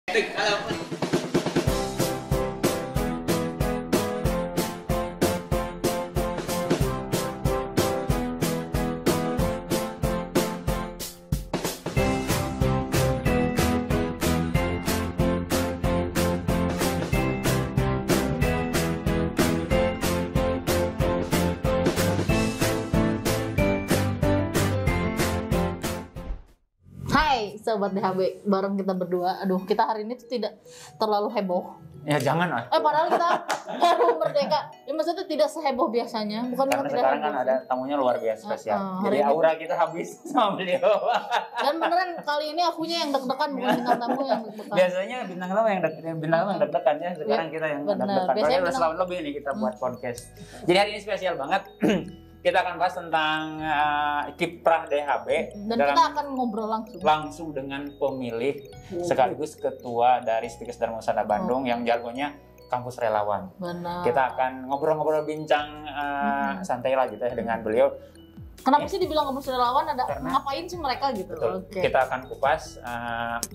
Hai Sobat DHB, bareng kita berdua. Aduh, kita hari ini tuh tidak terlalu heboh. Ya jangan lah. Padahal kita baru merdeka. Ya maksudnya tidak seheboh biasanya. Bukan karena sekarang kan ada tamunya luar biasa spesial. Jadi aura kita habis sama beliau. Dan beneran kali ini akunya yang deg-degan, bukan bintang tamu yang deg-degan. Biasanya bintang tamu yang deg-degan ya. Sekarang kita yang deg-degan. Biasanya udah setahun lebih nih kita buat podcast. Jadi hari ini spesial banget. Kita akan bahas tentang kiprah DHB dan kita akan ngobrol langsung dengan pemilik sekaligus ketua dari Stikes Dharma Husada Bandung yang jargonnya kampus relawan. Benar. Kita akan ngobrol-ngobrol bincang santai lah gitu ya dengan beliau. Kenapa sih dibilang kampus relawan? Ngapain sih mereka gitu? Okay. Kita akan kupas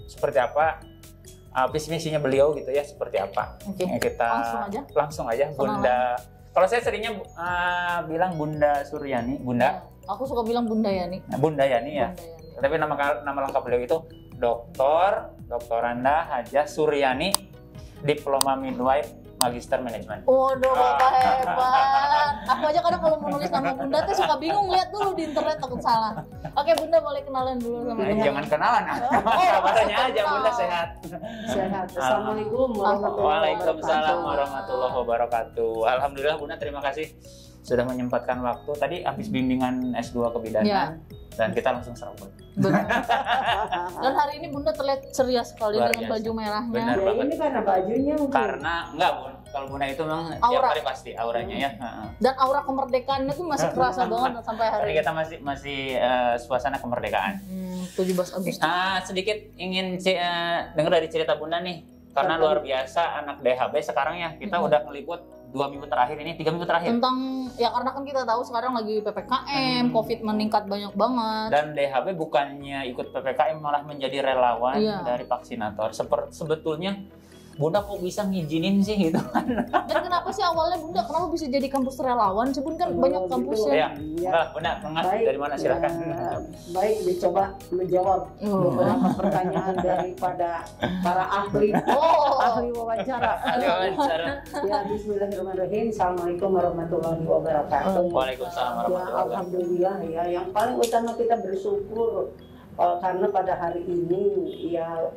seperti apa visi misinya beliau gitu ya, seperti apa. Kita langsung aja Bunda. Kalau saya seringnya bilang Bunda Suryani, Bunda. Aku suka bilang Bunda Yani. Bunda Yani ya. Tapi nama lengkap beliau itu Doktoranda Hajah Suryani, Diploma Midwife, Magister Manajemen. Waduh, Bapak hebat. Aku aja kadang kalau mau nulis nama Bunda tuh suka bingung, lihat dulu di internet takut salah. Oke, Bunda boleh kenalan dulu sama Bunda. Jangan kenalan. Kabarnya aja Bunda sehat. Sehat. Assalamualaikum Waalaikumsalam warahmatullahi wabarakatuh. Alhamdulillah Bunda, terima kasih sudah menyempatkan waktu. Tadi habis bimbingan S2 kebidanan dan kita langsung serabut. Benar. Dan hari ini Bunda terlihat ceria sekali dengan baju merahnya. Benar banget. Ini karena bajunya mungkin. Karena enggak Bun, kalau Bunda itu memang tiap hari pasti auranya ya. Dan aura kemerdekaannya tuh masih terasa banget sampai hari ini. Kita masih suasana kemerdekaan. 17 Agustus. Sedikit ingin dengar dari cerita Bunda nih. Karena luar biasa anak DHB sekarang ya. Kita udah ngeliput 2 minggu terakhir ini, 3 minggu terakhir. Tentang, ya karena kan kita tahu sekarang lagi PPKM, COVID meningkat banyak banget. Dan DHB bukannya ikut PPKM malah menjadi relawan dari vaksinator. Sebetulnya Bunda kok bisa ngizinin sih gitu kan? Dan kenapa sih awalnya Bunda, kenapa bisa jadi kampus relawan? Sebun kan banyak kampusnya. Iya, Bunda, dari mana silahkan. Baik, dicoba menjawab beberapa pertanyaan daripada para ahli wawancara. Ya, bismillahirrahmanirrahim. Assalamualaikum warahmatullahi wabarakatuh. Waalaikumsalam warahmatullahi wabarakatuh. Alhamdulillah ya, yang paling utama kita bersyukur karena pada hari ini ya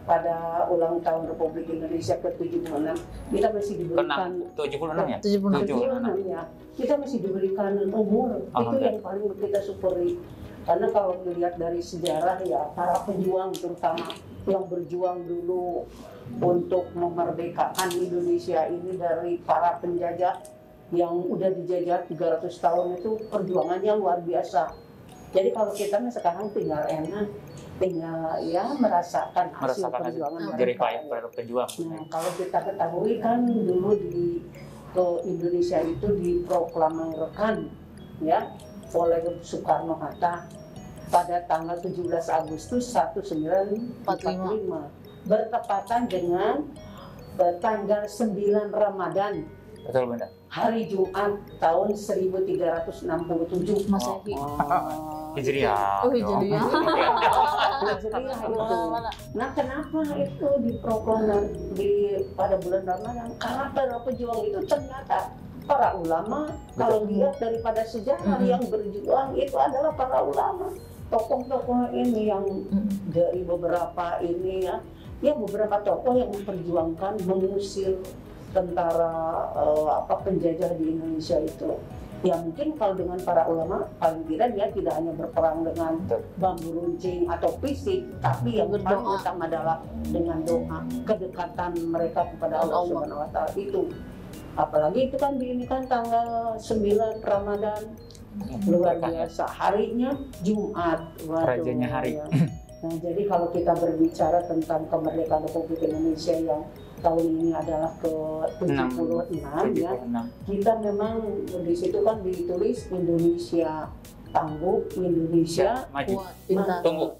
pada ulang tahun Republik Indonesia ke-76 kita masih diberikan 76 ya? 76 ya. Kita masih diberikan umur. Itu yang paling kita syukuri. Karena kalau dilihat dari sejarah ya, para pejuang terutama yang berjuang dulu untuk memerdekakan Indonesia ini dari para penjajah yang udah dijajah 300 tahun itu perjuangannya luar biasa. Jadi kalau kita sekarang tinggal enak, tinggal ya merasakan hasil perjuangan dari para pejuang. Nah, kalau kita ketahui kan dulu ke Indonesia itu diproklamirkan ya oleh Soekarno Hatta pada tanggal 17 Agustus 1945 bertepatan dengan tanggal 9 Ramadan. Betul Bunda. Hari Jumat tahun 1367 Masehi. Hijriah. Hijriah. Nah, kenapa itu diproklamir pada bulan Ramadan? Karena para pejuang itu ternyata para ulama. Kalau lihat daripada sejarah yang berjuang itu adalah para ulama. Tokoh-tokoh ini yang dari beberapa ini ya beberapa tokoh yang memperjuangkan mengusir tentara penjajah di Indonesia itu. Ya mungkin kalau dengan para ulama paling tidak dia tidak hanya berperang dengan bambu runcing atau fisik, tapi yang paling utama adalah dengan doa, kedekatan mereka kepada Allah Subhanahu wa taala itu. Apalagi itu kan diinikan tanggal 9 Ramadan. Luar biasa, harinya Jumat. Rajanya hari. Ya. Nah, jadi kalau kita berbicara tentang kemerdekaan Republik Indonesia yang tahun ini adalah ke-76 ya. Kita memang di situ kan ditulis Indonesia tangguh, Indonesia maju. Pintar. Tunggu.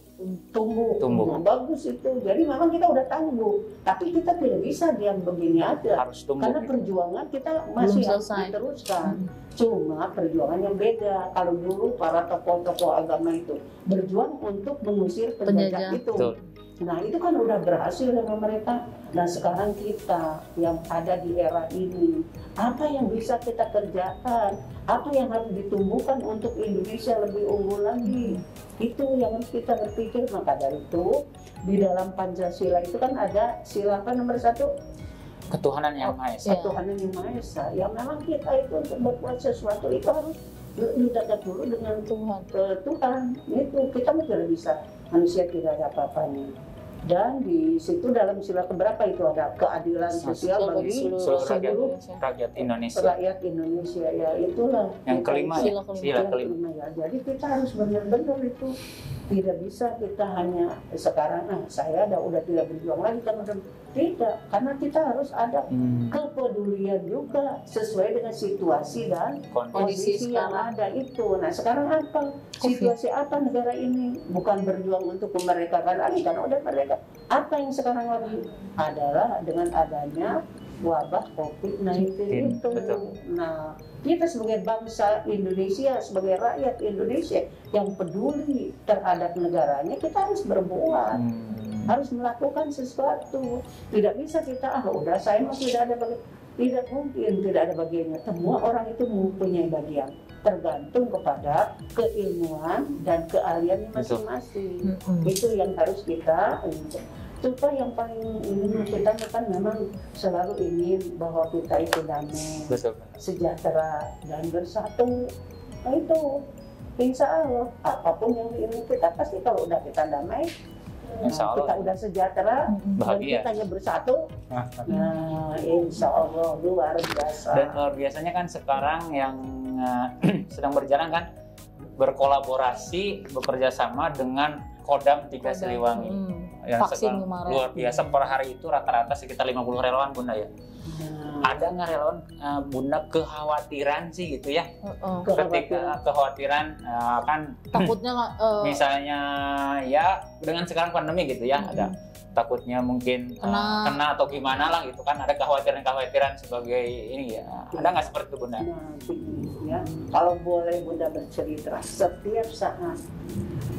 tumbuh. Tumbuh. Nah, bagus itu. Jadi memang kita udah tangguh, tapi kita tidak bisa diam begini aja. Harus tumbuh. Karena perjuangan kita masih harus diteruskan. Cuma perjuangan yang beda. Kalau dulu para tokoh-tokoh agama itu berjuang untuk mengusir penjajah itu. Betul. Nah itu kan udah berhasil sama mereka. Nah sekarang kita yang ada di era ini, apa yang bisa kita kerjakan? Apa yang harus ditumbuhkan untuk Indonesia lebih unggul lagi? Itu yang harus kita berpikir. Maka dari itu di dalam Pancasila itu kan ada sila apa nomor 1? Ketuhanan yang Maha Esa. Ketuhanan yang Maha Esa. Yang memang kita itu untuk berbuat sesuatu itu harus dekat dulu dengan Tuhan. Tuhan itu kita tidak bisa, manusia tidak ada apa-apanya. Dan di situ dalam sila keberapa itu ada keadilan sosial bagi seluruh rakyat Indonesia. Rakyat Indonesia ya itulah. Yang kelima ya. Sila kelima. Ya. Jadi kita harus benar-benar itu tidak bisa kita hanya sekarang saya udah tidak berjuang lagi tidak, karena kita harus ada kepedulian juga sesuai dengan situasi dan kondisi yang ada itu. Nah sekarang apa situasi apa negara ini? Bukan berjuang untuk memerdekakan lagi kan udah merdeka. Apa yang sekarang lagi adalah dengan adanya wabah COVID-19 itu. Betul. Nah, kita sebagai bangsa Indonesia, sebagai rakyat Indonesia yang peduli terhadap negaranya, kita harus berbuat, harus melakukan sesuatu. Tidak bisa kita, udah saya masih tidak ada bagian. Tidak mungkin tidak ada bagiannya. Semua orang itu mempunyai bagian. Tergantung kepada keilmuan dan keahlian masing-masing. Itu yang harus kita Kita yang paling ingin kita kan memang selalu ingin bahwa kita itu damai, sejahtera dan bersatu. Nah itu, insya Allah apapun yang diingin kita pasti kalau udah kita damai, kita udah sejahtera, bahagia, dan kita bersatu. Nah insya Allah luar biasa. Dan luar biasanya kan sekarang yang sedang berjalan kan berkolaborasi, bekerja sama dengan Kodam 3 Siliwangi. Yang sekarang luar biasa, per hari itu rata-rata sekitar 50 relawan Bunda ya. Ada nggak relawan Bunda kekhawatiran sih gitu ya? Ketika kekhawatiran kan takutnya misalnya ya dengan sekarang pandemi gitu ya, ada takutnya mungkin kena atau gimana lah gitu kan, ada kekhawatiran sebagai ini ya. Ada nggak seperti itu Bunda? Nah, ya. Kalau boleh Bunda bercerita, setiap saat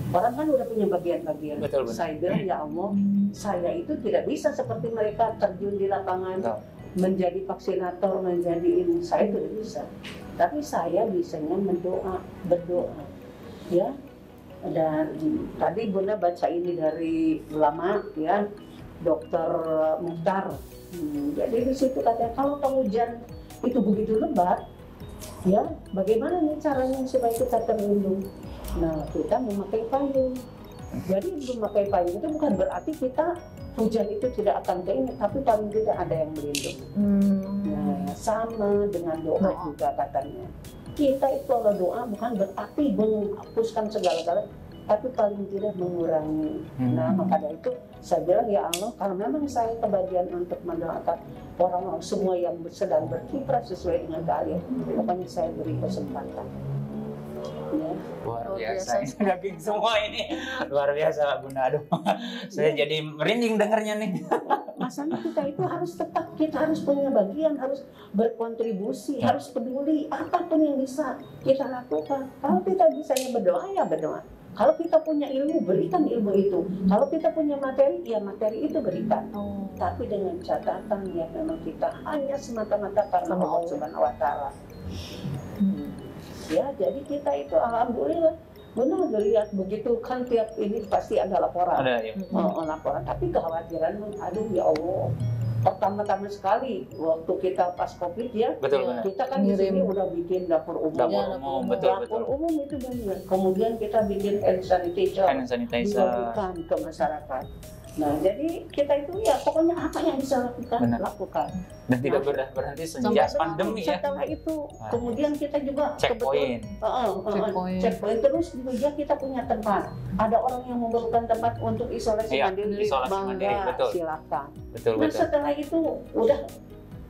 orang kan udah punya bagian-bagian. Saya bilang ya Allah, saya itu tidak bisa seperti mereka terjun di lapangan, menjadi vaksinator, menjadi ini. Saya tidak bisa. Tapi saya bisanya berdoa. Ya. Dan tadi Bunda baca ini dari ulama ya, Dr. Mukhtar. Jadi di situ katanya kalau hujan itu begitu lebat, ya bagaimana nih caranya supaya kita terlindung? Nah kita memakai payung. Jadi memakai payung itu bukan berarti kita hujan itu tidak akan ke ini, tapi paling tidak ada yang melindungi. Nah sama dengan doa juga katanya. Kita itu kalau doa bukan berarti menghapuskan segala-galanya, tapi paling tidak mengurangi. Nah maka dari itu saya bilang ya Allah, kalau memang saya kebagian untuk mendoakan orang-orang semua yang sedang berkiprah sesuai dengan keahlian, pokoknya saya beri kesempatan. Ya. Luar biasa, daging semua ini luar biasa Bunda. Aduh, saya jadi merinding dengarnya nih. Masalahnya kita itu harus tetap, kita harus punya bagian, harus berkontribusi, harus peduli apapun yang bisa kita lakukan. Kalau kita bisanya berdoa ya berdoa. Kalau kita punya ilmu, berikan ilmu itu. Kalau kita punya materi, ya materi itu berikan. Tapi dengan catatan ya memang kita hanya semata-mata karena Allah Subhanahu wa Ta'ala. Ya, jadi kita itu alhamdulillah benar lihat begitu kan tiap ini pasti ada laporan. Ada ya. Laporan, tapi kekhawatiran aduh ya Allah. Pertama-tama sekali waktu kita pas Covid ya, kita kan di sini udah bikin dapur umum. Dapur umum itu banyak. Kemudian kita bikin hand sanitizer. Dibagikan ke masyarakat. Nah, jadi kita itu ya pokoknya apa yang bisa lakukan. Dan tidak berhenti sejak pandemi ya. Setelah itu, kemudian kita juga checkpoint terus juga kita punya tempat. Ada orang yang memerlukan tempat untuk isolasi mandiri, betul. Silakan. Nah, setelah itu udah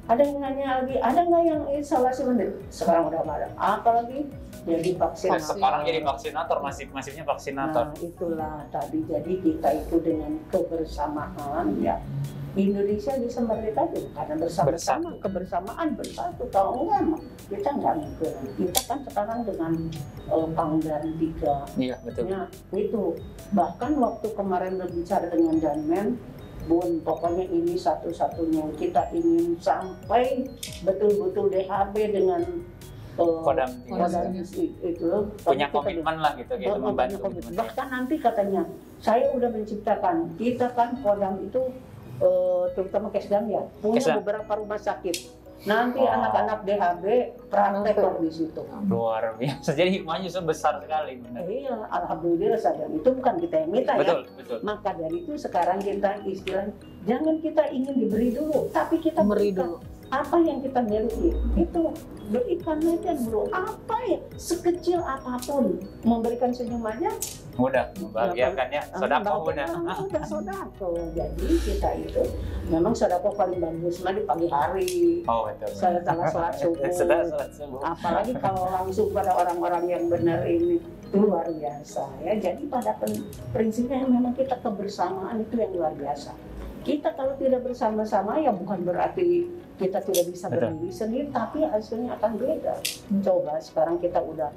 ada yang nanya lagi, ada nggak yang isolasi mandiri? Sekarang udah nggak ada. Apalagi jadi vaksinator. Sekarang jadi vaksinator, masifnya vaksinator. Nah, itulah tadi, jadi kita itu dengan kebersamaan ya. Indonesia bisa merdeka itu karena bersama-sama, kebersamaan bersatu. Kalau enggak, kita nggak mikir. Kita kan sekarang dengan Pangdam 3. Iya, betul. Ya, itu. Bahkan waktu kemarin berbicara dengan Danmen, Bun, pokoknya ini satu-satunya yang kita ingin sampai betul-betul DHB dengan Kodam itu punya komitmen lah gitu, kita membantu. Bahkan nanti katanya, saya udah menciptakan, kita kan Kodam itu terutama Kesdam ya, punya beberapa rumah sakit. Nanti anak-anak DHB praktek di situ. Luar biasa. Jadi hikmahnya besar sekali. Benar. Iya, alhamdulillah sadar. Itu bukan kita yang minta betul, ya. Betul. Maka dari itu sekarang kita istilahnya jangan kita ingin diberi dulu, tapi kita beri dulu. Apa yang kita miliki itu berikan aja dulu. Apa ya sekecil apapun memberikan senyum aja mudah membahagiakan ya. Sodako mudah. Udah sodako. Jadi kita itu memang sodako paling bagus di pagi hari. Oh betul. Setelah sholat subuh. Apalagi kalau langsung pada orang-orang yang benar ini itu luar biasa ya. Jadi pada prinsipnya memang kita kebersamaan itu yang luar biasa. Kita kalau tidak bersama-sama ya bukan berarti kita tidak bisa berdiri sendiri, tapi hasilnya akan beda. Coba sekarang kita udah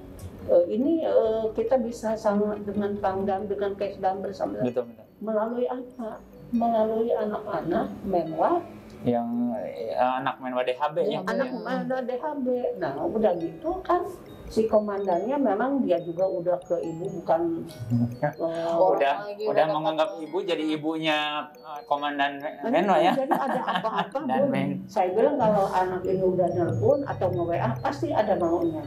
kita bisa sama dengan Pangdam, dengan Kesdam bersama. Betul. Melalui apa? Melalui anak-anak menwa yang anak menwa DHB ya. Anak menwa DHB. Nah udah gitu kan si komandannya memang dia juga udah ke ibu, bukan udah menganggap ibu jadi ibunya komandan menwa ya. Jadi ada apa-apa pun saya bilang kalau anak ini udah nelpon atau nge-WA pasti ada maunya.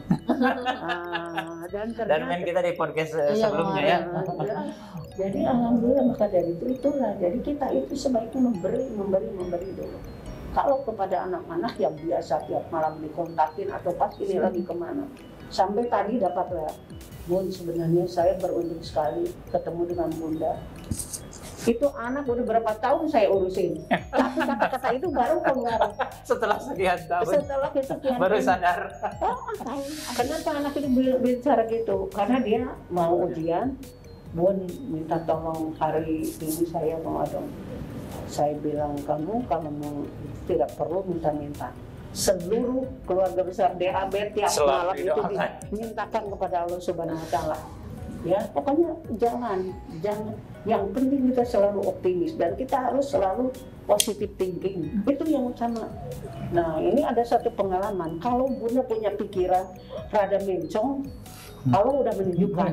Dan men kita di podcast sebelumnya ya. Jadi alhamdulillah, maka dari itulah. Jadi kita itu sebaiknya memberi dulu. Kalau kepada anak-anak yang biasa tiap malam dikontakin atau pas ini lagi kemana. Sampai tadi dapat Bun, sebenarnya saya beruntung sekali ketemu dengan Bunda. Itu anak udah berapa tahun saya urusin, tapi kata-kata itu baru keluar setelah sekian tahun. Baru sadar. Kenapa anak itu bicara gitu? Karena dia mau ujian. Bun minta tolong hari ini saya mau dong. Saya bilang kamu kalau mau tidak perlu minta-minta. Seluruh keluarga besar DHB tiap malam itu dimintakan kepada Allah Subhanahu Wa Taala. Ya, pokoknya jangan. Yang penting kita selalu optimis dan kita harus selalu positive thinking. Itu yang utama. Nah, ini ada satu pengalaman. Kalau Bunda punya pikiran rada mencong, Allah udah menunjukkan.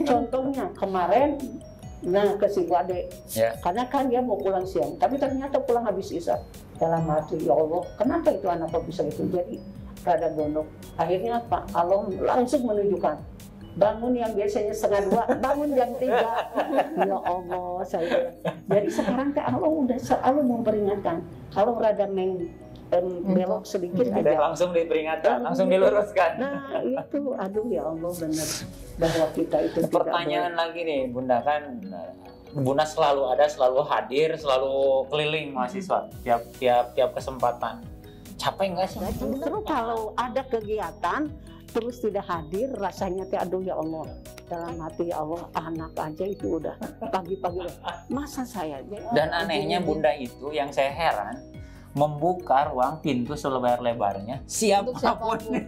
Contohnya kemarin, ke si Wade, karena kan dia mau pulang siang, tapi ternyata pulang habis isya. Dalam hati, ya Allah, kenapa itu anak kok bisa gitu? Jadi rada gondok. Akhirnya apa? Allah langsung menunjukkan. Bangun yang biasanya 1:30, bangun jam 3. Ya Allah, saya. Jadi sekarang Allah udah selalu memperingatkan. Kalau rada belok sedikit aja. Langsung diperingatkan, langsung diluruskan. Nah itu, aduh ya Allah benar. Bahwa kita itu pertanyaan lagi nih Bunda, kan Bunda selalu ada, selalu hadir, selalu keliling mahasiswa tiap kesempatan. Capek nggak sih? Justru kalau ada kegiatan terus tidak hadir, rasanya aduh ya Allah, dalam hati ya Allah, anak aja itu udah pagi-pagi masa saya. Dan anehnya Bunda itu yang saya heran, membuka ruang pintu selebar-lebarnya siapapun.